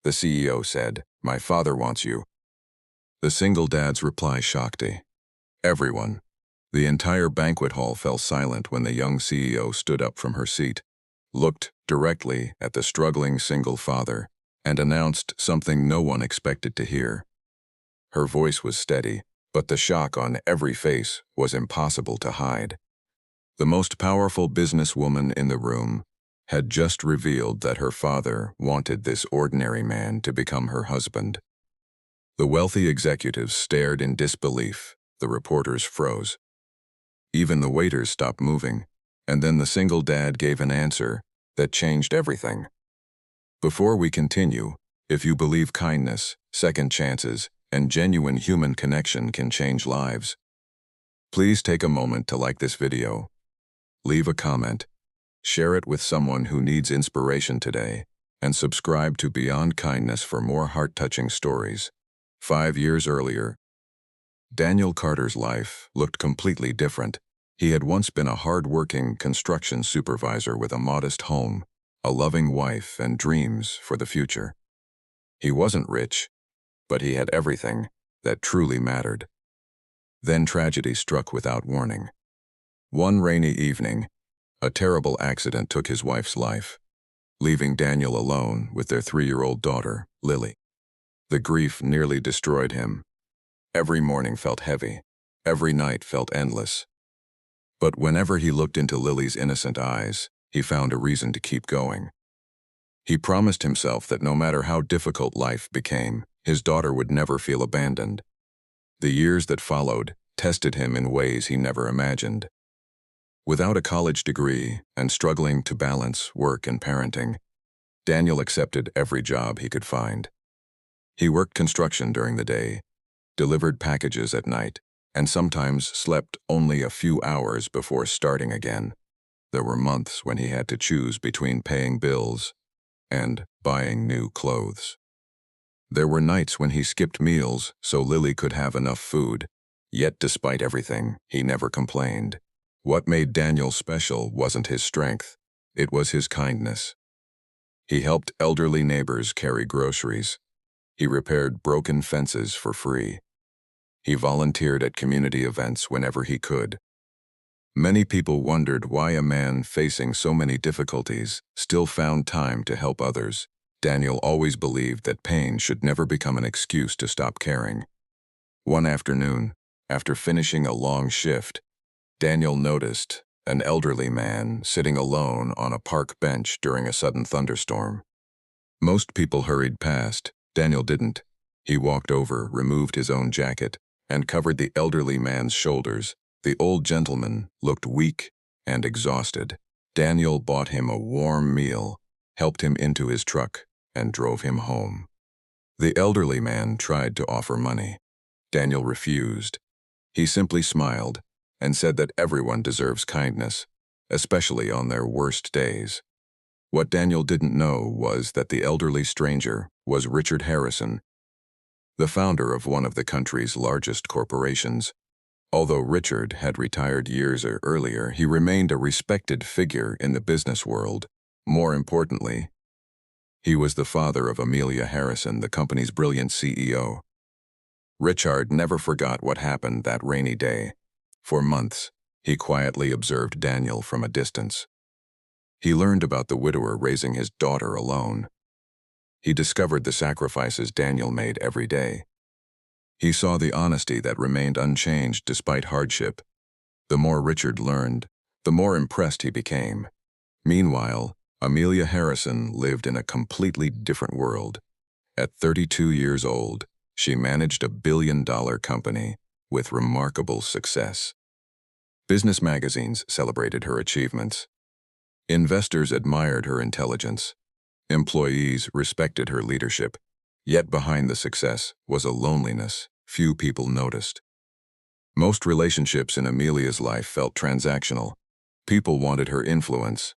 The CEO said, "My father wants you." The single dad's reply shocked everyone. The entire banquet hall fell silent when the young CEO stood up from her seat, looked directly at the struggling single father, and announced something no one expected to hear. Her voice was steady, but the shock on every face was impossible to hide. The most powerful businesswoman in the room had just revealed that her father wanted this ordinary man to become her husband. The wealthy executives stared in disbelief. The reporters froze. Even the waiters stopped moving, and then the single dad gave an answer that changed everything. Before we continue, if you believe kindness, second chances, and genuine human connection can change lives, please take a moment to like this video, leave a comment, share it with someone who needs inspiration today, and subscribe to Beyond Kindness for more heart-touching stories. 5 years earlier, Daniel Carter's life looked completely different. He had once been a hard-working construction supervisor with a modest home, a loving wife, and dreams for the future. He wasn't rich, but he had everything that truly mattered. Then tragedy struck without warning. One rainy evening, a terrible accident took his wife's life, leaving Daniel alone with their 3-year-old daughter, Lily. The grief nearly destroyed him. Every morning felt heavy. Every night felt endless. But whenever he looked into Lily's innocent eyes, he found a reason to keep going. He promised himself that no matter how difficult life became, his daughter would never feel abandoned. The years that followed tested him in ways he never imagined. Without a college degree and struggling to balance work and parenting, Daniel accepted every job he could find. He worked construction during the day, delivered packages at night, and sometimes slept only a few hours before starting again. There were months when he had to choose between paying bills and buying new clothes. There were nights when he skipped meals so Lily could have enough food, yet despite everything, he never complained. What made Daniel special wasn't his strength, it was his kindness. He helped elderly neighbors carry groceries. He repaired broken fences for free. He volunteered at community events whenever he could. Many people wondered why a man facing so many difficulties still found time to help others. Daniel always believed that pain should never become an excuse to stop caring. One afternoon, after finishing a long shift, Daniel noticed an elderly man sitting alone on a park bench during a sudden thunderstorm. Most people hurried past. Daniel didn't. He walked over, removed his own jacket, and covered the elderly man's shoulders. The old gentleman looked weak and exhausted. Daniel bought him a warm meal, helped him into his truck, and drove him home. The elderly man tried to offer money. Daniel refused. He simply smiled and said that everyone deserves kindness, especially on their worst days. What Daniel didn't know was that the elderly stranger was Richard Harrison, the founder of one of the country's largest corporations. Although Richard had retired years earlier, he remained a respected figure in the business world. More importantly, he was the father of Amelia Harrison, the company's brilliant CEO. Richard never forgot what happened that rainy day. For months, he quietly observed Daniel from a distance. He learned about the widower raising his daughter alone. He discovered the sacrifices Daniel made every day. He saw the honesty that remained unchanged despite hardship. The more Richard learned, the more impressed he became. Meanwhile, Amelia Harrison lived in a completely different world. At 32 years old, she managed a billion-dollar company with remarkable success. Business magazines celebrated her achievements. Investors admired her intelligence. Employees respected her leadership. Yet behind the success was a loneliness few people noticed. Most relationships in Amelia's life felt transactional. People wanted her influence.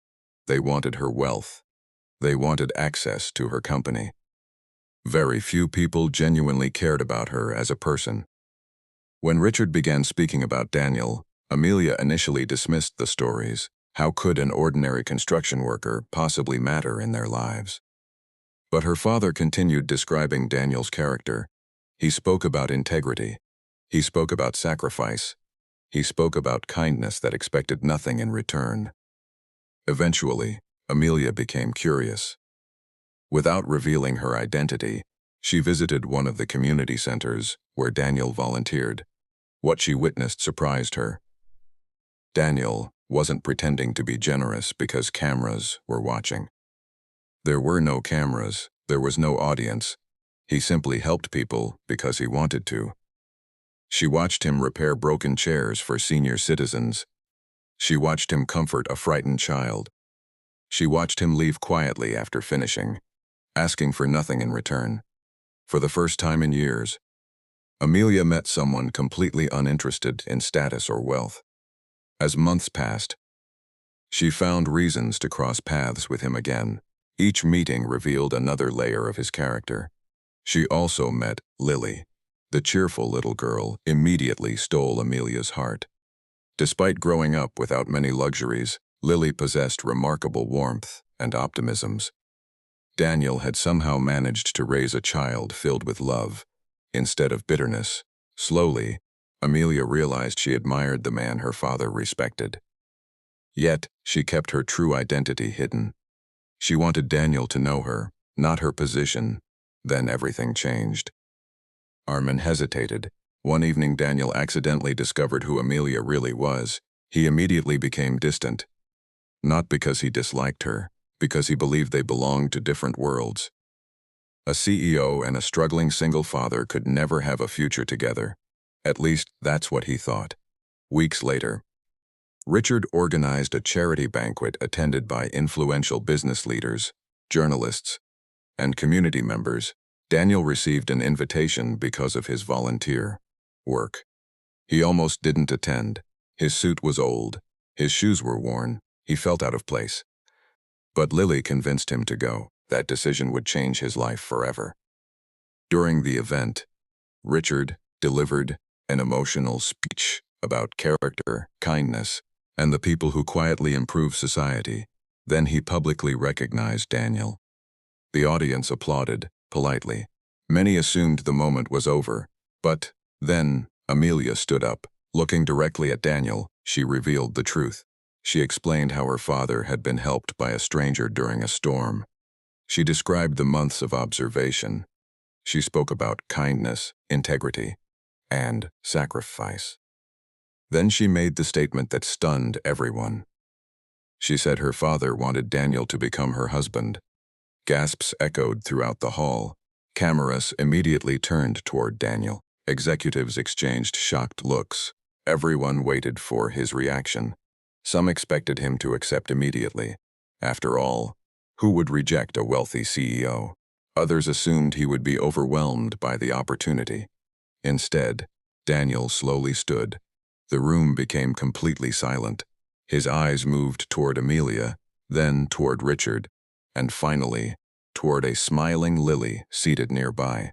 They wanted her wealth. They wanted access to her company. Very few people genuinely cared about her as a person. When Richard began speaking about Daniel, Amelia initially dismissed the stories. How could an ordinary construction worker possibly matter in their lives? But her father continued describing Daniel's character. He spoke about integrity. He spoke about sacrifice. He spoke about kindness that expected nothing in return. Eventually, Amelia became curious. Without revealing her identity, she visited one of the community centers where Daniel volunteered. What she witnessed surprised her. Daniel wasn't pretending to be generous because cameras were watching. There were no cameras, there was no audience. He simply helped people because he wanted to. She watched him repair broken chairs for senior citizens. She watched him comfort a frightened child. She watched him leave quietly after finishing, asking for nothing in return. For the first time in years, Amelia met someone completely uninterested in status or wealth. As months passed, she found reasons to cross paths with him again. Each meeting revealed another layer of his character. She also met Lily. The cheerful little girl immediately stole Amelia's heart. Despite growing up without many luxuries, Lily possessed remarkable warmth and optimisms. Daniel had somehow managed to raise a child filled with love, instead of bitterness. Slowly, Amelia realized she admired the man her father respected. Yet, she kept her true identity hidden. She wanted Daniel to know her, not her position. Then everything changed. Armin hesitated. One evening Daniel accidentally discovered who Amelia really was. He immediately became distant. Not because he disliked her, because he believed they belonged to different worlds. A CEO and a struggling single father could never have a future together. At least, that's what he thought. Weeks later, Richard organized a charity banquet attended by influential business leaders, journalists, and community members. Daniel received an invitation because of his volunteer work. He almost didn't attend. His suit was old. His shoes were worn. He felt out of place. But Lily convinced him to go. That decision would change his life forever. During the event, Richard delivered an emotional speech about character, kindness, and the people who quietly improve society. Then he publicly recognized Daniel. The audience applauded, politely. Many assumed the moment was over, but then Amelia stood up. Looking directly at Daniel, she revealed the truth. She explained how her father had been helped by a stranger during a storm. She described the months of observation. She spoke about kindness, integrity, and sacrifice. Then she made the statement that stunned everyone. She said her father wanted Daniel to become her husband. Gasps echoed throughout the hall. Cameras immediately turned toward Daniel. Executives exchanged shocked looks. Everyone waited for his reaction. Some expected him to accept immediately. After all, who would reject a wealthy CEO? Others assumed he would be overwhelmed by the opportunity. Instead, Daniel slowly stood. The room became completely silent. His eyes moved toward Amelia, then toward Richard, and finally, toward a smiling Lily seated nearby.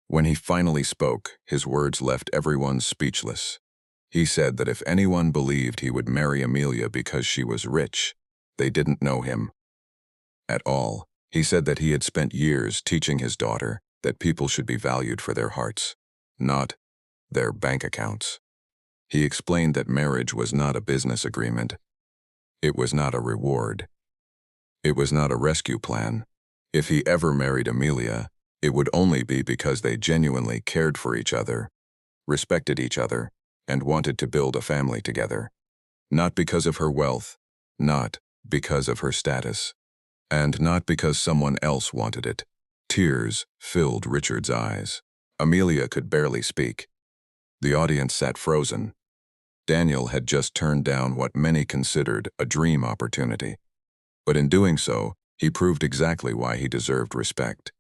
When he finally spoke, his words left everyone speechless. He said that if anyone believed he would marry Amelia because she was rich, they didn't know him at all. He said that he had spent years teaching his daughter that people should be valued for their hearts, not their bank accounts. He explained that marriage was not a business agreement. It was not a reward. It was not a rescue plan. If he ever married Amelia, it would only be because they genuinely cared for each other, respected each other, and wanted to build a family together. Not because of her wealth, not because of her status, and not because someone else wanted it. Tears filled Richard's eyes. Amelia could barely speak. The audience sat frozen. Daniel had just turned down what many considered a dream opportunity. But in doing so, he proved exactly why he deserved respect.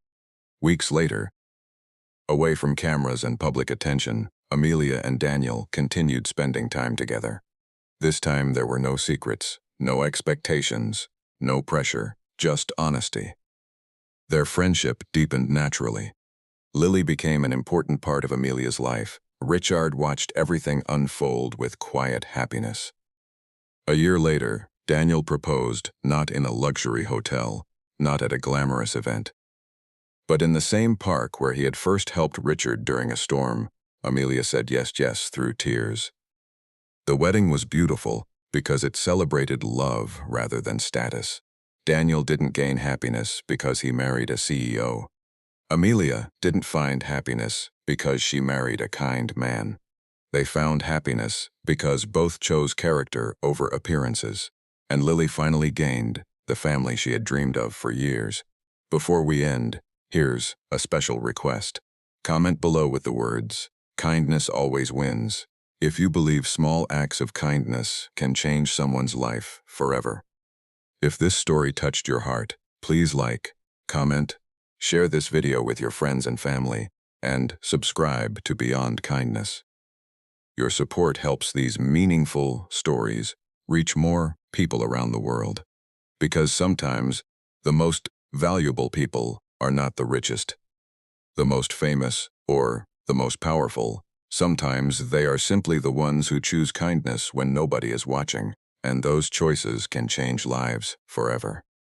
Weeks later, away from cameras and public attention, Amelia and Daniel continued spending time together. This time there were no secrets, no expectations, no pressure, just honesty. Their friendship deepened naturally. Lily became an important part of Amelia's life. Richard watched everything unfold with quiet happiness. A year later, Daniel proposed, not in a luxury hotel, not at a glamorous event. But in the same park where he had first helped Richard during a storm, Amelia said yes through tears. The wedding was beautiful because it celebrated love rather than status. Daniel didn't gain happiness because he married a CEO. Amelia didn't find happiness because she married a kind man. They found happiness because both chose character over appearances, and Lily finally gained the family she had dreamed of for years. Before we end, here's a special request. Comment below with the words, "Kindness always wins," if you believe small acts of kindness can change someone's life forever. If this story touched your heart, please like, comment, share this video with your friends and family, and subscribe to Beyond Kindness. Your support helps these meaningful stories reach more people around the world. Because sometimes, the most valuable people are not the richest, the most famous, or the most powerful. Sometimes they are simply the ones who choose kindness when nobody is watching, and those choices can change lives forever.